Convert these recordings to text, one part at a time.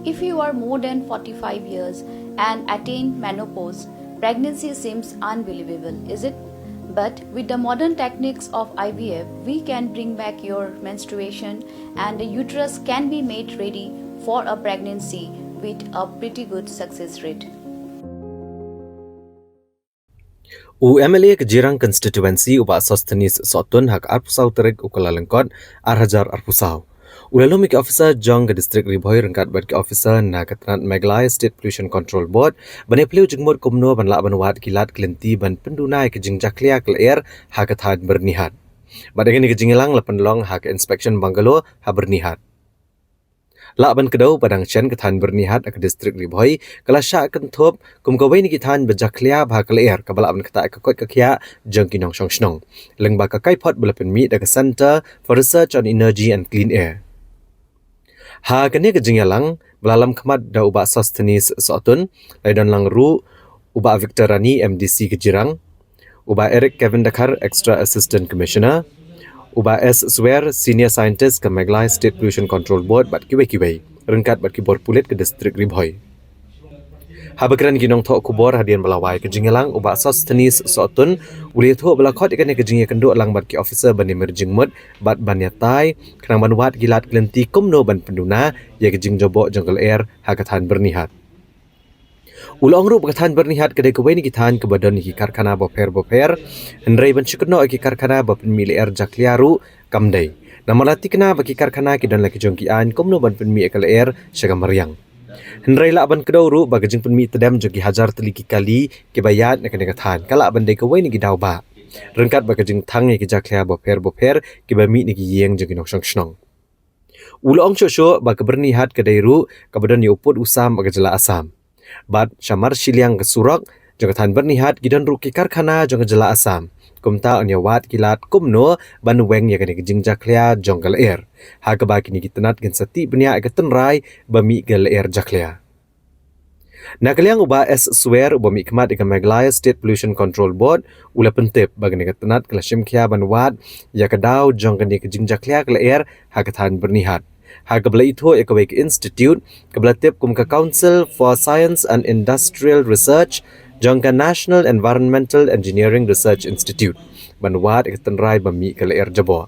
If you are more than 45 years and attain menopause, pregnancy seems unbelievable, is it? But with the modern techniques of IVF, we can bring back your menstruation and the uterus can be made ready for a pregnancy with a pretty good success rate. UMLA Kejirang Constituency uba Sostenis Sotun hak Arpusau Terik Ukalalengkot Arhajar Arpusau. Ulalumik Officer Jong ke District Riboy rengkat bad ke Officer na Ketenat Meglai State Pollution Control Board bani pliu jengmut kumno ban lak ban wat kilat kelenti ban pendunai ke jengjaklia ke air hak ketad bernihat. Badagin ke jengilang lepen long hak inspection bangalo ha bernihat. Lak ban kedau padang chen ketan bernihat ke District Riboy kelasya kentop kum kawai ni ketan bejaklia bah ke air kabala ban keta kekot kekia jeng kinong shong shnong. Leng ba kakai pot belapen mi ke Center for Research on Energy and Clean Air. Ha kene ke jengilang belalam kemat da uba Sostenis Sotun laidan langru uba Victor Rani MDC Kejirang uba Eric Kevin Dakar Extra Assistant Commissioner uba S. Swear Senior Scientist ke Meglai State Pollution Control Board bat kiwai-kiwai rengkat bat kibor pulit ke District Riboy. Habakran ginong thok kubor hadian belawai ke jengilang uba Sostenis Sotun uli thok belakot ikan ke jengi kenduk lang bat ki officer ban emerging bat ban yatai kenang ban wat gilat kelenti kumno ban penduna ya ke jeng jobok jungle air hakatan bernihat. Ulang ru berkatan bernihat kedai kawai ni kitan ke badan ni karkhana boper hendrai ban syukno ki karkhana bapen mili air jakliaru kamdai namalati kena bagi karkhana ki dan laki jongkian kumno ban penmi ekal air syagam meriang hendrai la ban kedau ru bagi jeng penmi tedam jogi hajar teliki kali ke bayat nak katan kala ban dai kawai ni gidau ba rengkat bagi jeng thang ni ki jaklia boper ki bami ni ki yeng jogi nok snong ulang shosho bagi bernihat kedai ru ke badan ni uput usam bagi jela asam Bat Syamar Shiliang ke Surak jangatan bernihat gidan ruki karkhana jang jela asam kumta anya wat kilat kumno ban weng ya kene jing jaklia jonggal air ha ke baki ni kitenat gen sati benia ke tenrai bami gal air jaklia nakaliang uba S. Swear bami kemat ke Meglai State Pollution Control Board ula pentip bagi ni ketenat kelashim kia ban wat ya kedau jong kene jing jaklia ke air ha ketan bernihat ha kabla itu Economic Institute kabla tip kum ka Council for Science and Industrial Research jangka National Environmental Engineering Research Institute banwat iktenrai bami kala air jabo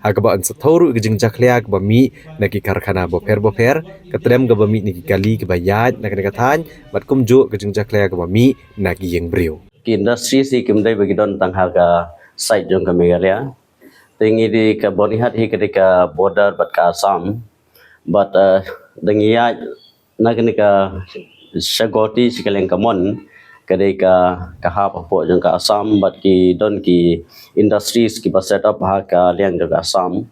ha kaba an sathoru gijing jaklia ka bami naki karkhana boper katrem ga bami niki kali ke bayat nak nekatan bat kumju gijing jaklia ka bami naki yeng briu ki industri si kimdai bagi don tang harga site jangka Meghalaya tingi di ka bonihat hi ketika border bat ka Assam but dengiya nagnika syagoti sikaleng kamon ketika kahap apo jangka Assam but ki don ki industries ki set up ha ka liang jangka Assam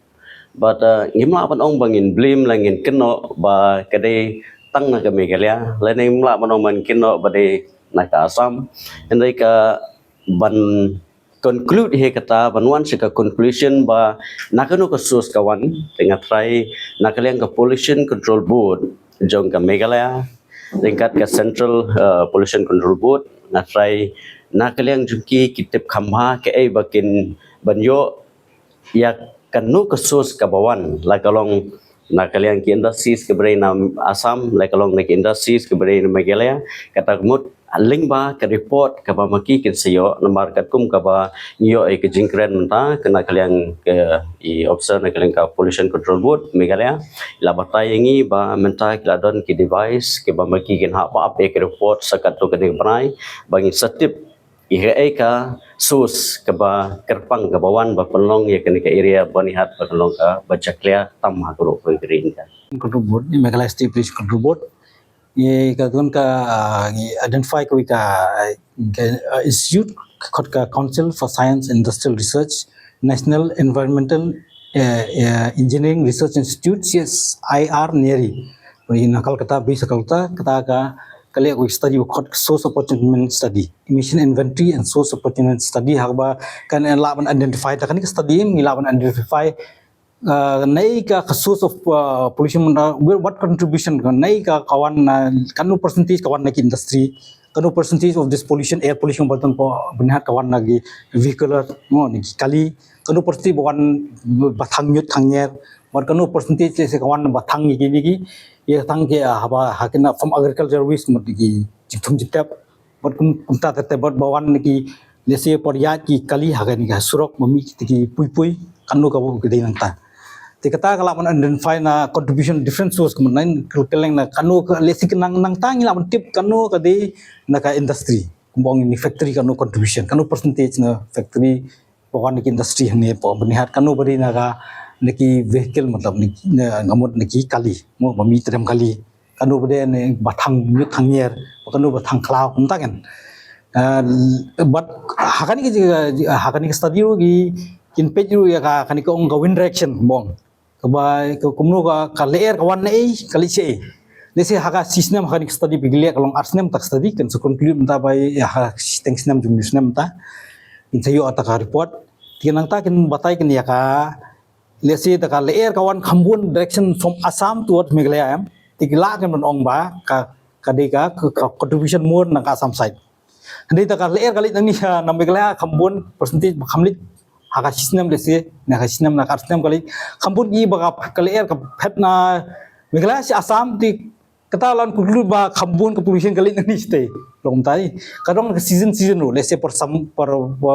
but ngimla pan ong bangin blim langin keno ba kadai tang na ka Meghalaya lain ngimla pan ong man keno ba de na ka Assam endai ka ban conclude he kata banuan sika conclusion ba nakano ka sus kawan tengah try nakaliang ka pollution control board jong ka Meghalaya tingkat ka central pollution control board na try nakaliang jungki kitip khamha ke ai bakin banyo ya kanu ka sus ka bawan la kalong nakaliang ki industries ke brain Assam la kalong nak industries ke brain Meghalaya kata mut link ba ke report ka ba maki kin sayo namar kat kum ka ba nyo ai ke jingkren ta kena kaliang ke I officer na kaliang ka pollution control board Meghalaya la batai ngi ba menta kila don ki device ke ba maki kin ha pa ke report sakat to ke brai bangi setip ai ka sus ke ba kerpang ke bawan ba penlong ya kena ke area banihat ba penlong ka ba jaklia tam ha ko green ka control board ni Meghalaya State Pollution Control Board ye kagun ka identify ko ka institute khot ka Council for Science and Industrial Research National Environmental Engineering Research Institute CSIR NERI ini nakal kata bisa kata ka kali aku study khot source opportunity study emission inventory and source opportunity study hakba kan laban identify kan ka study ngilaban identify nai ka source of pollution what contribution nai ka kawan kanu percentage kawan naki industry kanu percentage of this pollution air pollution berton po benar kawan lagi vehicular mo ni kali kanu persti bawan bathang nyut thangyer mar kanu percentage se kawan bathang gi ye thang ke haba hakina from agriculture waste mut gi jithum jitap mar kumta tete bawan ki lese porya ki kali hagan ga surok mami ki pui kanu ka bu gede nangta te kata kala man identify na contribution different source kemen keleng na kanu lesi nang tangi la tip kanu ka de na ka industry kumbong ni factory kanu contribution kanu percentage na factory bawan ki industry hne po benihat kanu bari na ka niki vehicle matlab niki ngamut niki kali mo mami terem kali kanu bade ne bathang nyut thangyer kanu bathang klau kumta kan but hakani ki study ru gi kin page ru ya ka kani ko ong wind direction bong kabai ko kumno ka leer kawan nei kali che lese haka sistem hakani study bigile kalong arsnem tak study kan so conclude mta bai ha sistem sistem jumnisnem ta in sayo ataka report tinang ta kin batai kin ya ka lese ta ka leer kawan khambun direction from Assam towards Meghalaya am tigla kan ong ba ka kadika contribution more nang Assam side hindi ta ka leer kali nang ni na Meghalaya khambun percentage khamlit haka sistem lese na ka sistem na sistem kali khambun gi ba ka leer ka phet na Meghalaya si Assam ti kata lan kudlu ba khambun ka pollution kali nang ni stay long tai kadang season ro lese por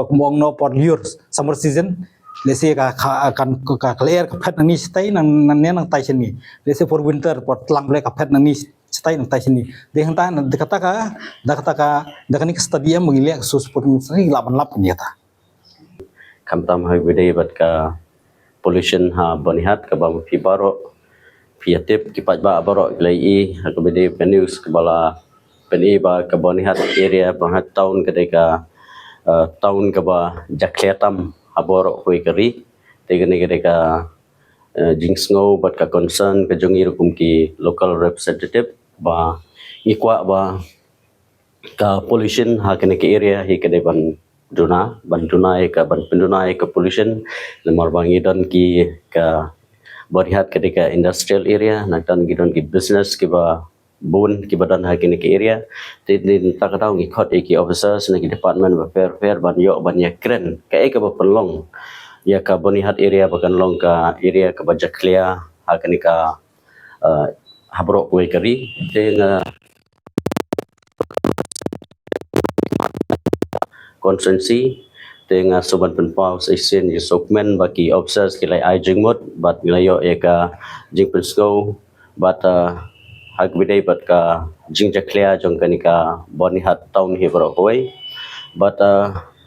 kumong no por years summer season lese ka kan ka leer ka phet nang ni stay nang nang tai sini lese for winter por tlang ble ka phet nang ni stay nang tai sini de hanta na kata ka da kan study am mengile sus por ni laban lap ni ta kamtam hai bidai bat ka pollution ha banihat ka bam fi baro fi atip ki paj ba baro lai ha ka bidai news ka bala peni ba ka banihat area ba town ka deka town ka ba jakletam haboro koi kari tegane ka deka jingsngo bat ka concern ka jongi rukum ki local representative ba ikwa ba ka pollution ha kene ke area hi ka deban banduna ka ban penduna ka pollution lemar bangi don ki ka barihat ketika industrial area naktan gidon ki business ki ba bun ki badan ha kene ke area tin ta ka tahu ngi khot ki officers na ki department ba fair ban yo ban ya kren ka e ka ba pelong ya ka banihat area bakan long ka area ka bajak clear ha kene ka habro koi kari ten constituency dengan sobat penpau seisen je sokmen bagi officers kilai ai jengmot bat milayo eka jing pensko bat hak bidai bat ka jing jaklia jong kanika boni hat town hi barokoi bat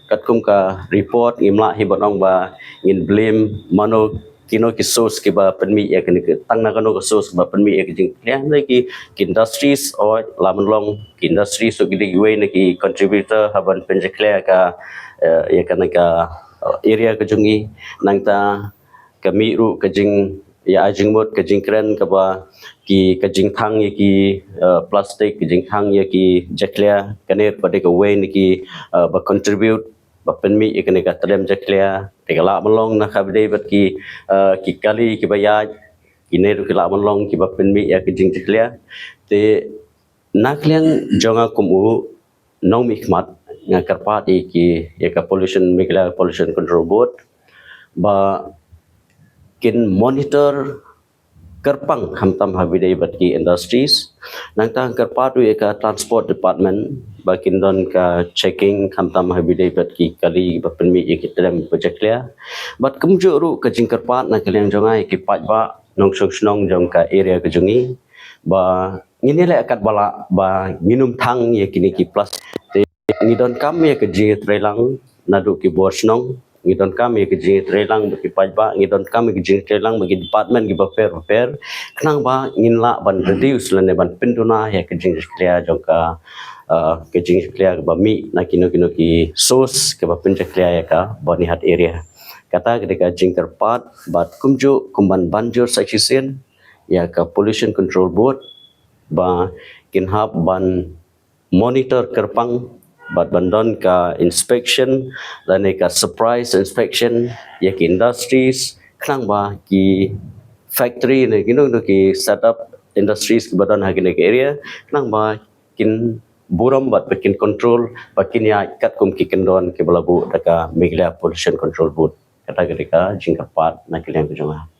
katkum ka report ngimla hi bonong ba ngin blame mano kino ki source ki ba penmi ya kini tang na kano ka source ba penmi ya ki jing ki industries or laman long industries so gidi way na ki contributor haban penjeklia ka ya kana ka area ka jungi nangta kami ru ka jing ya ajing mot ka jing kren ka ba ki ka jing thang ya ki plastic ki jing thang ya ki jaklia kaner pada ka way na ki ba contribute ba penmi ikane ka tadem jaklia tegala melong na khabde bat ki kali ki bayaj kineru ki la melong ki ba penmi ya ki jing jaklia te nakliang jonga kumu nong mikmat nga karpat ki ya ka pollution Meghalaya pollution control board ba kin monitor kerpang hamtam habidai bat ki industries nang tang kerpatu ka transport department bakin don ka checking hamtam habidai bat ki kali ba penmi ki tram projeklia bat kumju ru ka jing kerpat na kaliang jongai ki pat ba nong snong jong ka area ka jungi ba ngini le akat bala ba minum thang ye kini ki plus te ngidon kam ye ka jing trelang nadu ki bor snong ngidon kami ke jing trelang bagi pajba ngidon kami ke jing trelang bagi department gi fair kenang ba nginla ban reduce lane ban penduna ya ke jing clear jongka ke jing clear ba mi na kino ki source ke ba penja clear ya ka bani hat area kata ketika jing terpat bat kumju kumban banjur section ya ka pollution control board ba kinhab ban monitor kerpang bat bandon ka inspection dan ka surprise inspection ya ki industries klang ba ki factory ne kino ki setup industries ki badan ha ki area klang ba kin buram bat bikin control bakin ya kat kum ki kendon ki balabu daka Meghalaya pollution control board kata ketika jingkapat nak kalian kujunga